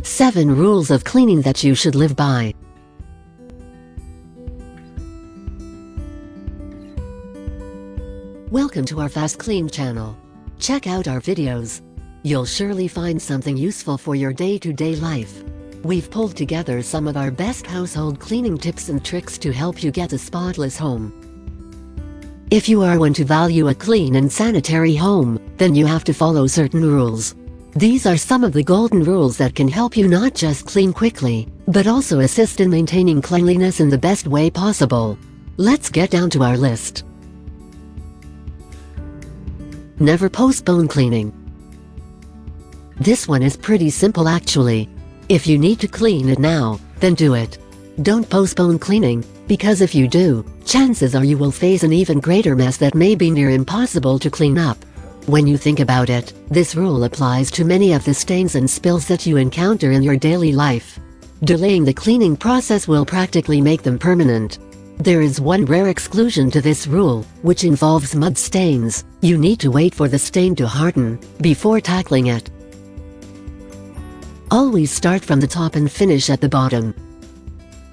7 rules of cleaning that you should live by. Welcome to our FastKlean channel. Check out our videos. You'll surely find something useful for your day-to-day life. We've pulled together some of our best household cleaning tips and tricks to help you get a spotless home. If you are one to value a clean and sanitary home, then you have to follow certain rules. These are some of the golden rules that can help you not just clean quickly, but also assist in maintaining cleanliness in the best way possible. Let's get down to our list. Never postpone cleaning. This one is pretty simple actually. If you need to clean it now, then do it. Don't postpone cleaning, because if you do, chances are you will face an even greater mess that may be near impossible to clean up. When you think about it, this rule applies to many of the stains and spills that you encounter in your daily life. Delaying the cleaning process will practically make them permanent. There is one rare exclusion to this rule, which involves mud stains. You need to wait for the stain to harden before tackling it. Always start from the top and finish at the bottom.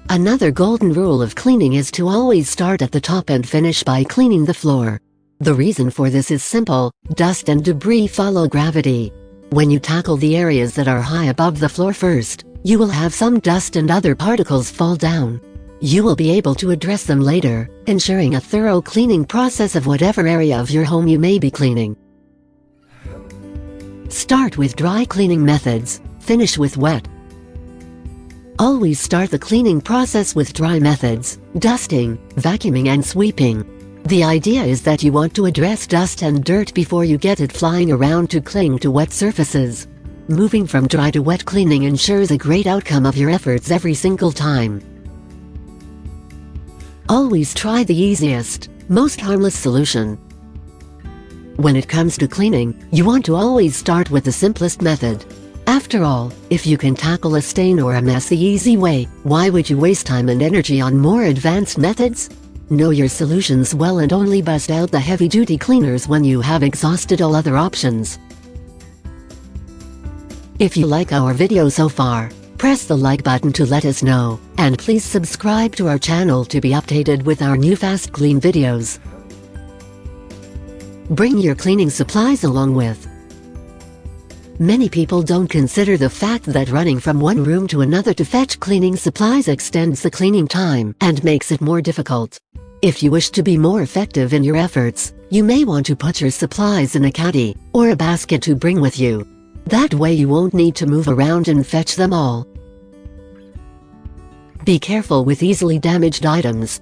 Another golden rule of cleaning is to always start at the top and finish by cleaning the floor. The reason for this is simple: dust and debris follow gravity. When you tackle the areas that are high above the floor first, you will have some dust and other particles fall down. You will be able to address them later, ensuring a thorough cleaning process of whatever area of your home you may be cleaning. Start with dry cleaning methods, finish with wet. Always start the cleaning process with dry methods: dusting, vacuuming and sweeping. The idea is that you want to address dust and dirt before you get it flying around to cling to wet surfaces. Moving from dry to wet cleaning ensures a great outcome of your efforts every single time. Always try the easiest, most harmless solution. When it comes to cleaning, you want to always start with the simplest method. After all, if you can tackle a stain or a mess the easy way, why would you waste time and energy on more advanced methods? Know your solutions well and only bust out the heavy-duty cleaners when you have exhausted all other options. If you like our video so far, press the like button to let us know, and please subscribe to our channel to be updated with our new FastKlean videos. Bring your cleaning supplies along with. Many people don't consider the fact that running from one room to another to fetch cleaning supplies extends the cleaning time and makes it more difficult. If you wish to be more effective in your efforts, you may want to put your supplies in a caddy or a basket to bring with you. That way you won't need to move around and fetch them all. Be careful with easily damaged items.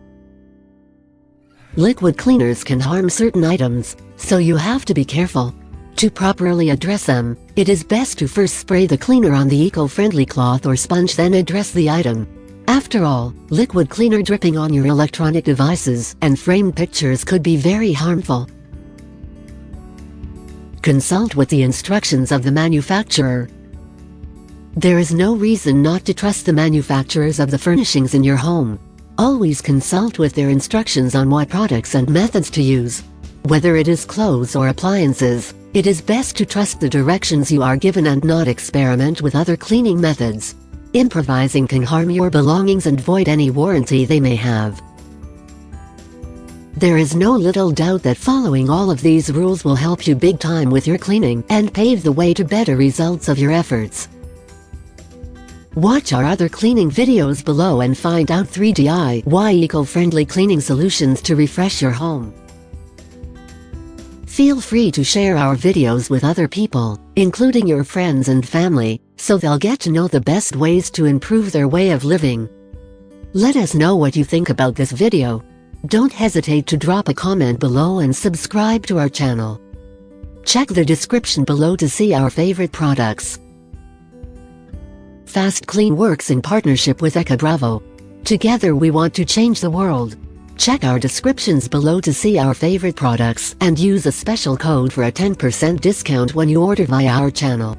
Liquid cleaners can harm certain items, so you have to be careful. To properly address them, it is best to first spray the cleaner on the eco-friendly cloth or sponge, then address the item. After all, liquid cleaner dripping on your electronic devices and framed pictures could be very harmful. Consult with the instructions of the manufacturer. There is no reason not to trust the manufacturers of the furnishings in your home. Always consult with their instructions on what products and methods to use. Whether it is clothes or appliances, it is best to trust the directions you are given and not experiment with other cleaning methods. Improvising can harm your belongings and void any warranty they may have. There is no little doubt that following all of these rules will help you big time with your cleaning and pave the way to better results of your efforts. Watch our other cleaning videos below and find out 3 DIY eco-friendly cleaning solutions to refresh your home. Feel free to share our videos with other people, including your friends and family, so they'll get to know the best ways to improve their way of living. Let us know what you think about this video. Don't hesitate to drop a comment below and subscribe to our channel. Check the description below to see our favorite products. FastKlean works in partnership with Bravo. Together we want to change the world. Check our descriptions below to see our favorite products and use a special code for a 10% discount when you order via our channel.